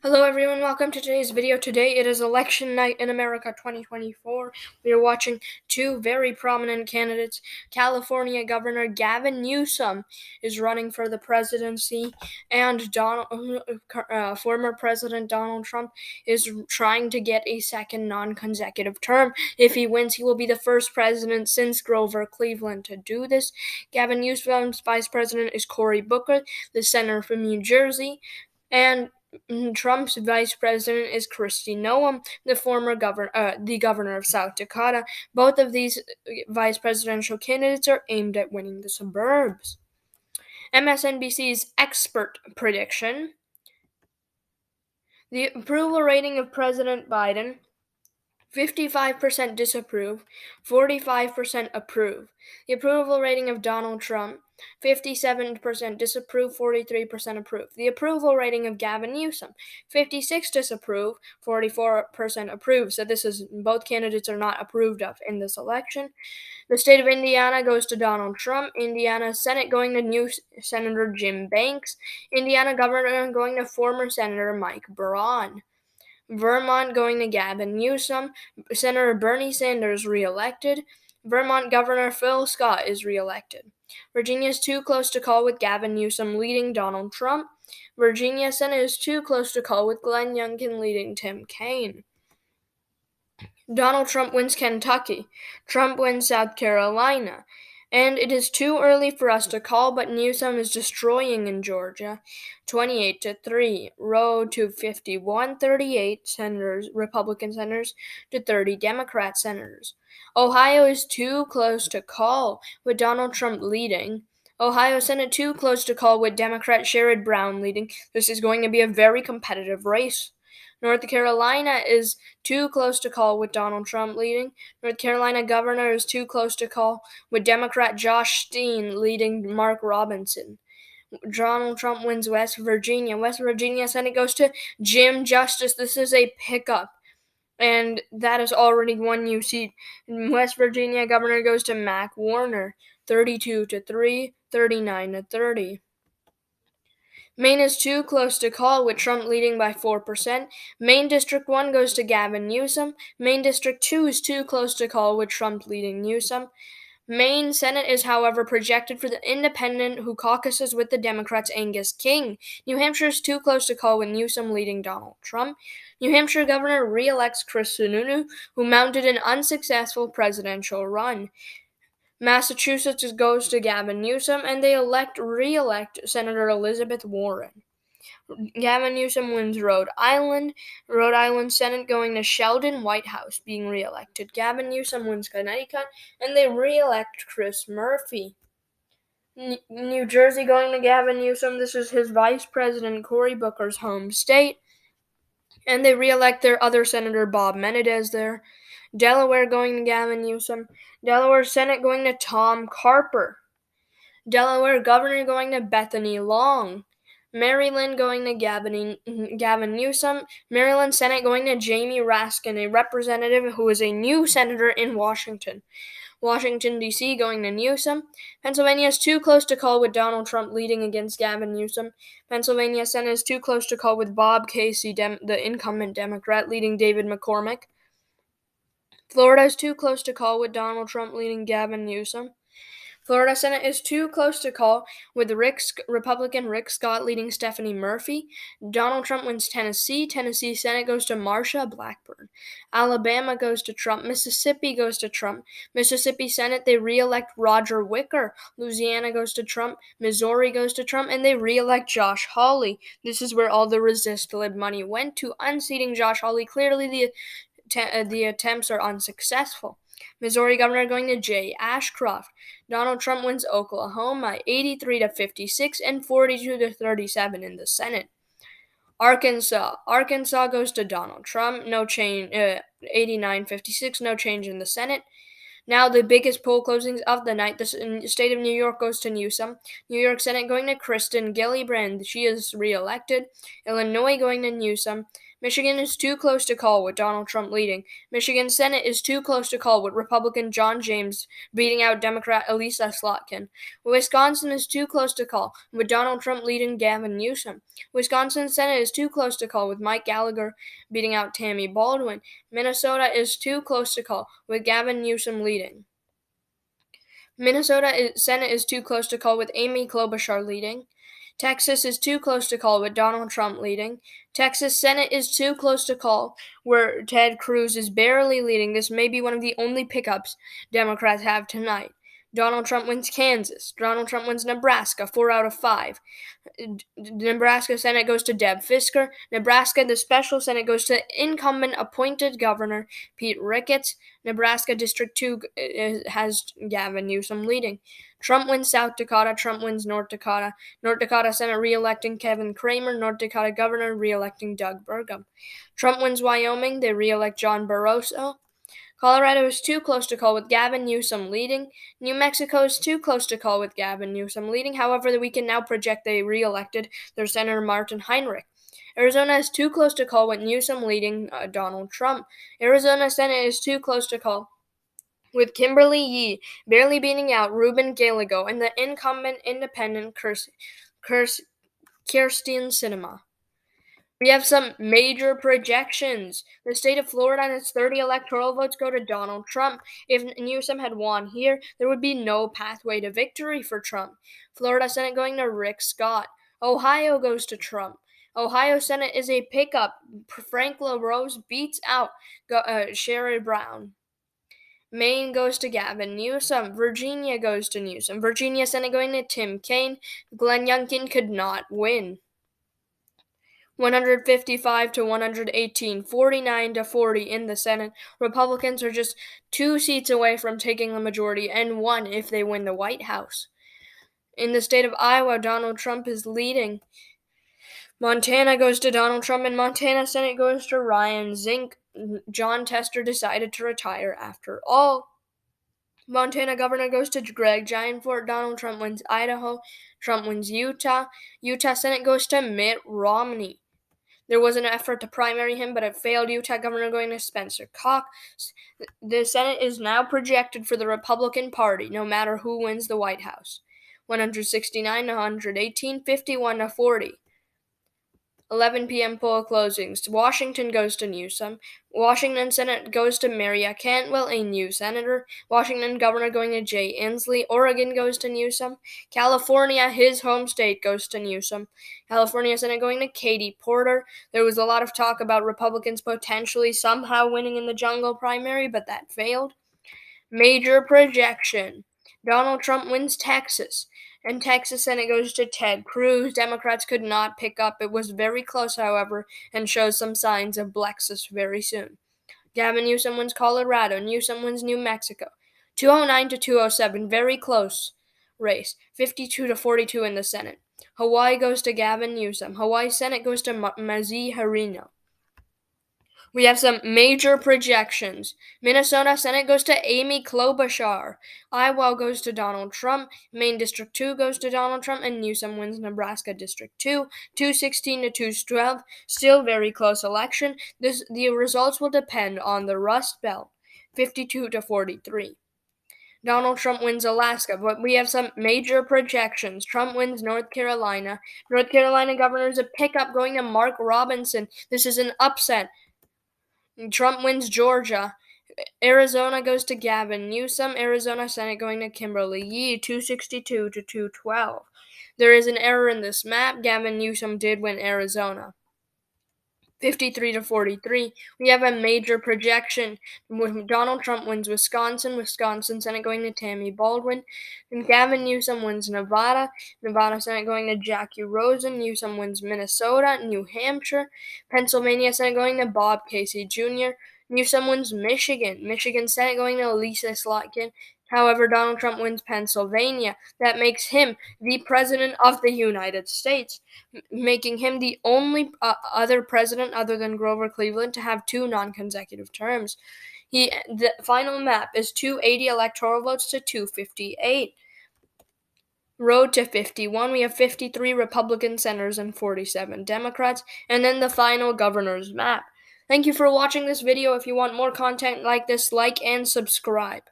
Hello everyone, welcome to today's video. Today it is election night in America 2024. We are watching two very prominent candidates. California Governor Gavin Newsom is running for the presidency, and former President Donald Trump is trying to get a second non-consecutive term. If he wins, he will be the first president since Grover Cleveland to do this. Gavin Newsom's vice president is Cory Booker, the senator from New Jersey, and Trump's vice president is Kristi Noem, the governor of South Dakota. Both of these vice presidential candidates are aimed at winning the suburbs. MSNBC's expert prediction: the approval rating of President Biden: 55% disapprove, 45% approve. The approval rating of Donald Trump: 57% disapprove, 43% approve. The approval rating of Gavin Newsom: 56% disapprove, 44% approve. So both candidates are not approved of in this election. The state of Indiana goes to Donald Trump. Indiana Senate going to new Senator Jim Banks. Indiana governor going to former Senator Mike Braun. Vermont going to Gavin Newsom. Senator Bernie Sanders reelected. Vermont Governor Phil Scott is reelected. Virginia is too close to call with Gavin Newsom leading Donald Trump. Virginia Senate is too close to call with Glenn Youngkin leading Tim Kaine. Donald Trump wins Kentucky. Trump wins South Carolina. And it is too early for us to call, but Newsom is destroying in Georgia, 28-3. Road to 51-38 senators, Republican senators, to 30 Democrat senators. Ohio is too close to call, with Donald Trump leading. Ohio Senate too close to call, with Democrat Sherrod Brown leading. This is going to be a very competitive race. North Carolina is too close to call, with Donald Trump leading. North Carolina governor is too close to call, with Democrat Josh Steen leading Mark Robinson. Donald Trump wins West Virginia. West Virginia Senate goes to Jim Justice. This is a pickup, and that is already one new seat. West Virginia governor goes to Mac Warner, 32-3, 39-30. Maine is too close to call, with Trump leading by 4%. Maine District 1 goes to Gavin Newsom. Maine District 2 is too close to call, with Trump leading Newsom. Maine Senate is, however, projected for the independent who caucuses with the Democrats' Angus King. New Hampshire is too close to call, with Newsom leading Donald Trump. New Hampshire governor re-elects Chris Sununu, who mounted an unsuccessful presidential run. Massachusetts goes to Gavin Newsom, and they re-elect Senator Elizabeth Warren. Gavin Newsom wins Rhode Island. Rhode Island Senate going to Sheldon Whitehouse, being re-elected. Gavin Newsom wins Connecticut, and they re-elect Chris Murphy. New Jersey going to Gavin Newsom. This is his vice president, Cory Booker's home state. And they re-elect their other senator, Bob Menendez, there. Delaware going to Gavin Newsom. Delaware Senate going to Tom Carper. Delaware governor going to Bethany Long. Maryland going to Gavin Newsom. Maryland Senate going to Jamie Raskin, a representative who is a new senator in Washington. Washington, D.C. going to Newsom. Pennsylvania is too close to call, with Donald Trump leading against Gavin Newsom. Pennsylvania Senate is too close to call, with Bob Casey, the incumbent Democrat, leading David McCormick. Florida is too close to call, with Donald Trump leading Gavin Newsom. Florida Senate is too close to call, with Republican Rick Scott leading Stephanie Murphy. Donald Trump wins Tennessee. Tennessee Senate goes to Marsha Blackburn. Alabama goes to Trump. Mississippi goes to Trump. Mississippi Senate, they re-elect Roger Wicker. Louisiana goes to Trump. Missouri goes to Trump, and they re-elect Josh Hawley. This is where all the resist lib money went to, unseating Josh Hawley. Clearly, the attempts are unsuccessful. Missouri governor going to Jay Ashcroft. Donald Trump wins Oklahoma, 83-56 and 42-37 in the Senate. Arkansas goes to Donald Trump, no change, 89-56, no change in the Senate. Now the biggest poll closings of the night. The state of New York goes to Newsom. New York Senate going to Kristen Gillibrand. She is reelected. Illinois going to Newsom. Michigan is too close to call with Donald Trump leading. Michigan Senate is too close to call with Republican John James beating out Democrat Elisa Slotkin. Wisconsin is too close to call with Donald Trump leading Gavin Newsom. Wisconsin Senate is too close to call with Mike Gallagher beating out Tammy Baldwin. Minnesota is too close to call with Gavin Newsom leading. Minnesota Senate is too close to call with Amy Klobuchar leading. Texas is too close to call with Donald Trump leading. Texas Senate is too close to call where Ted Cruz is barely leading. This may be one of the only pickups Democrats have tonight. Donald Trump wins Kansas. Donald Trump wins Nebraska, 4 out of 5. Nebraska Senate goes to Deb Fisker. Nebraska, the special Senate goes to incumbent appointed governor Pete Ricketts. Nebraska District 2 has Gavin Newsom leading. Trump wins South Dakota. Trump wins North Dakota. North Dakota Senate re-electing Kevin Cramer. North Dakota Governor re-electing Doug Burgum. Trump wins Wyoming. They re-elect John Barroso. Colorado is too close to call with Gavin Newsom leading. New Mexico is too close to call with Gavin Newsom leading. However, we can now project they re-elected their Senator Martin Heinrich. Arizona is too close to call with Newsom leading Donald Trump. Arizona Senate is too close to call with Kimberly Yee barely beating out Ruben Gallego and the incumbent independent Kirsten Sinema. We have some major projections. The state of Florida and its 30 electoral votes go to Donald Trump. If Newsom had won here, there would be no pathway to victory for Trump. Florida Senate going to Rick Scott. Ohio goes to Trump. Ohio Senate is a pickup. Frank LaRose beats out Sherrod Brown. Maine goes to Gavin Newsom. Virginia goes to Newsom. Virginia Senate going to Tim Kaine. Glenn Youngkin could not win. 155 to 118, 49 to 40 in the Senate. Republicans are just 2 seats away from taking the majority and 1 if they win the White House. In the state of Iowa, Donald Trump is leading. Montana goes to Donald Trump and Montana Senate goes to Ryan Zink. John Tester decided to retire after all. Montana governor goes to Greg Gianforte. Donald Trump wins Idaho. Trump wins Utah. Utah Senate goes to Mitt Romney. There was an effort to primary him, but it failed. Utah governor going to Spencer Cox. The Senate is now projected for the Republican Party, no matter who wins the White House. 169 to 118, 51 to 40. 11 p.m. poll closings. Washington goes to Newsom. Washington Senate goes to Maria Cantwell, a new senator. Washington Governor going to Jay Inslee. Oregon goes to Newsom. California, his home state, goes to Newsom. California Senate going to Katie Porter. There was a lot of talk about Republicans potentially somehow winning in the jungle primary, but that failed. Major projection. Donald Trump wins Texas. And Texas Senate goes to Ted Cruz. Democrats could not pick up. It was very close, however, and shows some signs of Blexus very soon. Gavin Newsom wins Colorado. Newsom wins New Mexico. 209 to 207, very close race. 52 to 42 in the Senate. Hawaii goes to Gavin Newsom. Hawaii Senate goes to Mazie Hirono. We have some major projections. Minnesota Senate goes to Amy Klobuchar. Iowa goes to Donald Trump. Maine District 2 goes to Donald Trump. And Newsom wins Nebraska District 2. 216 to 212. Still very close election. The results will depend on the Rust Belt. 52 to 43. Donald Trump wins Alaska, but we have some major projections. Trump wins North Carolina. North Carolina governor is a pickup going to Mark Robinson. This is an upset. Trump wins Georgia. Arizona goes to Gavin Newsom. Arizona Senate going to Kimberly Yee, 262 to 212. There is an error in this map. Gavin Newsom did win Arizona. 53 to 43. We have a major projection. Donald Trump wins Wisconsin. Wisconsin Senate going to Tammy Baldwin. And Gavin Newsom wins Nevada. Nevada Senate going to Jackie Rosen. Newsom wins Minnesota. New Hampshire. Pennsylvania Senate going to Bob Casey Jr. Newsom wins Michigan. Michigan Senate going to Lisa Slotkin. However, Donald Trump wins Pennsylvania. That makes him the President of the United States, making him the only other president other than Grover Cleveland to have 2 non-consecutive terms. The final map is 280 electoral votes to 258. Road to 51, we have 53 Republican senators and 47 Democrats, and then the final governor's map. Thank you for watching this video. If you want more content like this, like and subscribe.